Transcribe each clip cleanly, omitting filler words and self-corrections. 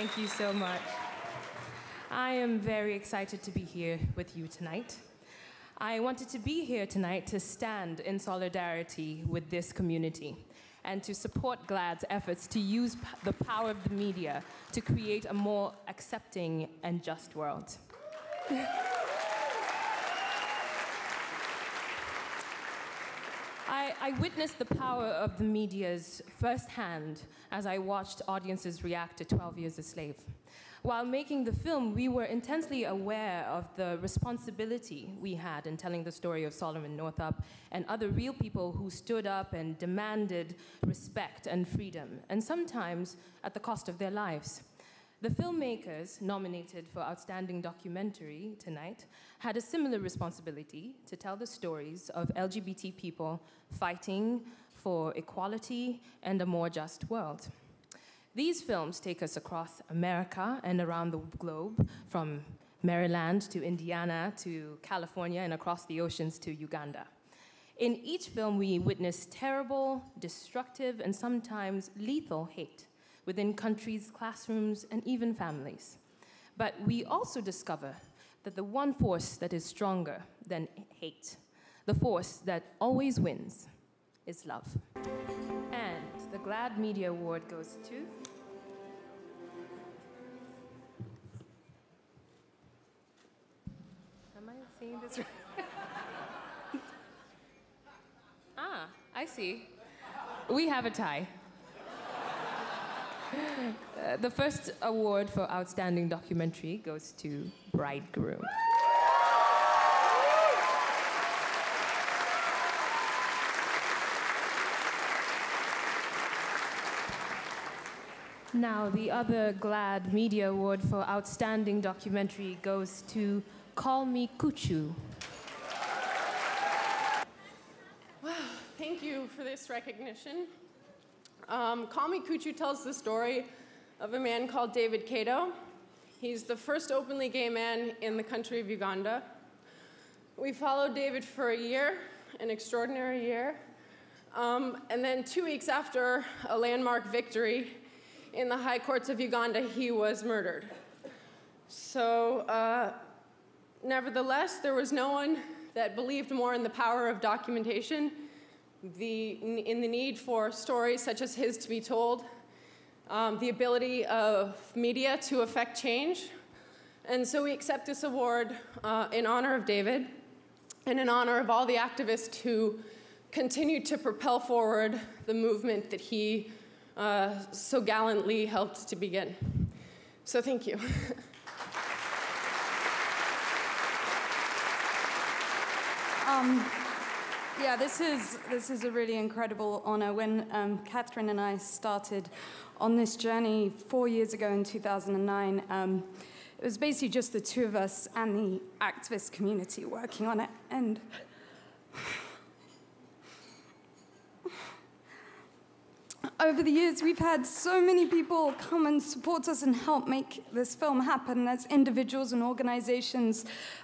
Thank you so much. I am very excited to be here with you tonight. I wanted to be here tonight to stand in solidarity with this community and to support GLAAD's efforts to use the power of the media to create a more accepting and just world. I witnessed the power of the media's firsthand as I watched audiences react to 12 Years a Slave. While making the film, we were intensely aware of the responsibility we had in telling the story of Solomon Northup and other real people who stood up and demanded respect and freedom, and sometimes at the cost of their lives. The filmmakers nominated for Outstanding Documentary tonight had a similar responsibility to tell the stories of LGBT people fighting for equality and a more just world. These films take us across America and around the globe, from Maryland to Indiana to California and across the oceans to Uganda. In each film, we witness terrible, destructive, and sometimes lethal hate within countries, classrooms, and even families. But we also discover that the one force that is stronger than hate, the force that always wins, is love. And the GLAAD Media Award goes to... Am I saying this right? Ah, I see. We have a tie. The first award for Outstanding Documentary goes to Bridegroom. Now, the other GLAAD Media Award for Outstanding Documentary goes to Call Me Kuchu. Wow, thank you for this recognition. Call Me Kuchu tells the story of a man called David Kato. He's the first openly gay man in the country of Uganda. We followed David for a year, an extraordinary year. And then 2 weeks after a landmark victory in the high courts of Uganda, he was murdered. So, nevertheless, there was no one that believed more in the power of documentation, in the need for stories such as his to be told, the ability of media to affect change. And so we accept this award in honor of David and in honor of all the activists who continue to propel forward the movement that he so gallantly helped to begin. So thank you. Yeah, this is a really incredible honor. When Catherine and I started on this journey 4 years ago in 2009, it was basically just the two of us and the activist community working on it. And over the years, we've had so many people come and support us and help make this film happen. There's individuals and organizations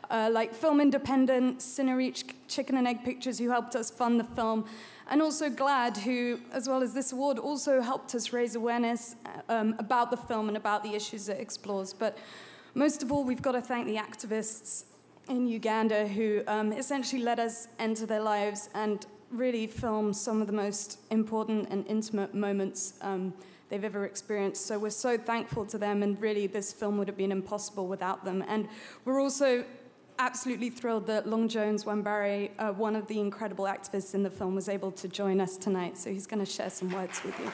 like Film Independent, Cinereach, Chicken and Egg Pictures, who helped us fund the film, and also GLAAD, who, as well as this award, also helped us raise awareness about the film and about the issues it explores. But most of all, we've got to thank the activists in Uganda who essentially let us enter their lives and really film some of the most important and intimate moments they've ever experienced. So we're so thankful to them, and really this film would have been impossible without them. And we're also absolutely thrilled that Long Jones Wambare, one of the incredible activists in the film, was able to join us tonight. So he's going to share some words with you.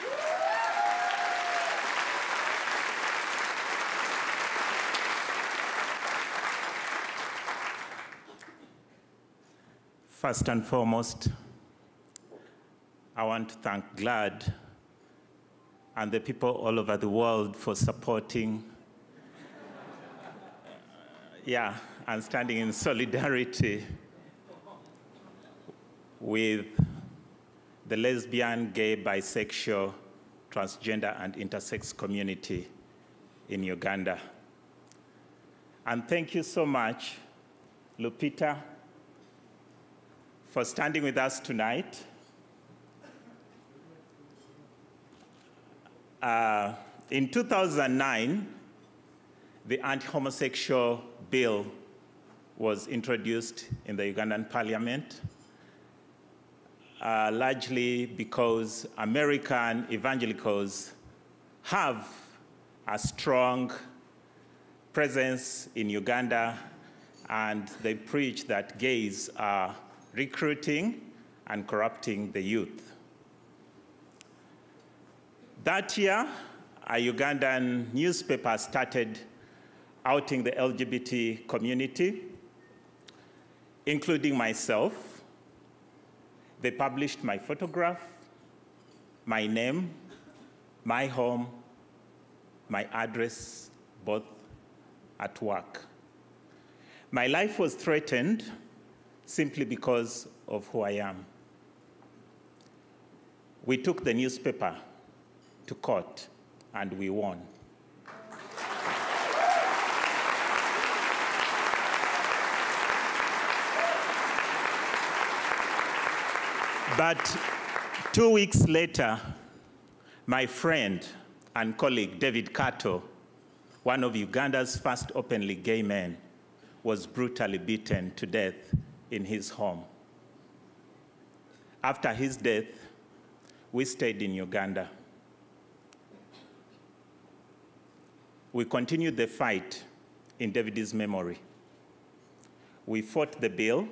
First and foremost, I want to thank GLAAD and the people all over the world for supporting, and standing in solidarity with the lesbian, gay, bisexual, transgender, and intersex community in Uganda. And thank you so much, Lupita, for standing with us tonight. In 2009, the anti-homosexual bill was introduced in the Ugandan parliament, largely because American evangelicals have a strong presence in Uganda, and they preach that gays are recruiting and corrupting the youth. That year, a Ugandan newspaper started outing the LGBT community, including myself. They published my photograph, my name, my home, my address, both at work. My life was threatened simply because of who I am. We took the newspaper to court and we won. But 2 weeks later, my friend and colleague, David Kato, one of Uganda's first openly gay men, was brutally beaten to death in his home. After his death, we stayed in Uganda. We continued the fight in David's memory. We fought the bill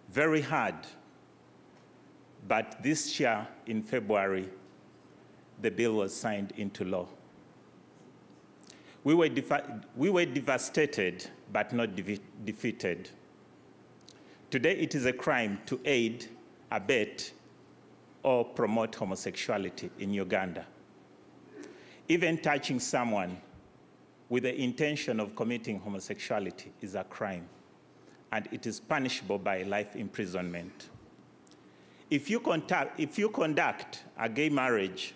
very hard, but this year in February, the bill was signed into law. We were devastated, but not defeated. Today, it is a crime to aid, abet, or promote homosexuality in Uganda. Even touching someone with the intention of committing homosexuality is a crime, and it is punishable by life imprisonment. If you conduct a gay marriage,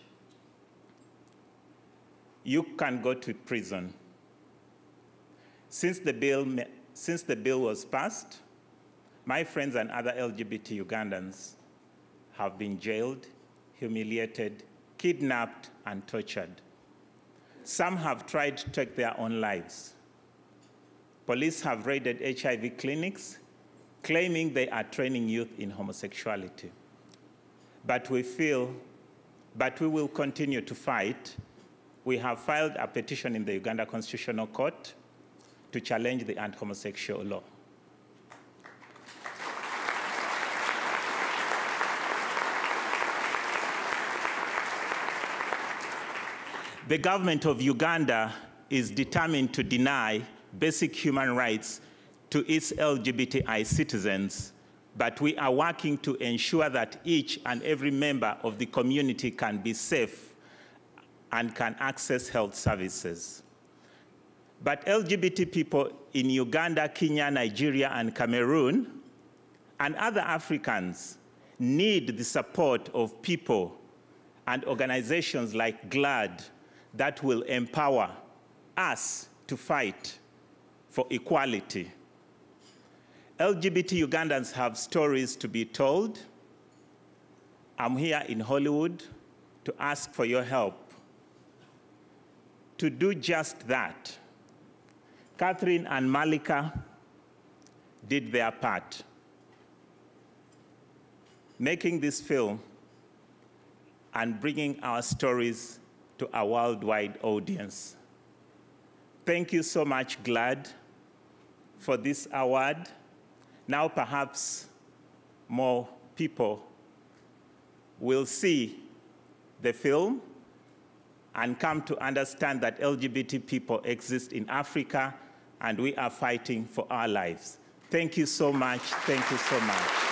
you can go to prison. Since the bill was passed, my friends and other LGBT Ugandans have been jailed, humiliated, kidnapped, and tortured. Some have tried to take their own lives. Police have raided HIV clinics, claiming they are training youth in homosexuality. But we will continue to fight. We have filed a petition in the Uganda Constitutional Court to challenge the anti-homosexual law. The government of Uganda is determined to deny basic human rights to its LGBTI citizens, but we are working to ensure that each and every member of the community can be safe and can access health services. But LGBT people in Uganda, Kenya, Nigeria, and Cameroon, and other Africans need the support of people and organizations like GLAAD that will empower us to fight for equality. LGBT Ugandans have stories to be told. I'm here in Hollywood to ask for your help to do just that. Catherine and Malika did their part, making this film and bringing our stories to a worldwide audience. Thank you so much, GLAAD, for this award. Now perhaps more people will see the film and come to understand that LGBT people exist in Africa and we are fighting for our lives. Thank you so much. Thank you so much.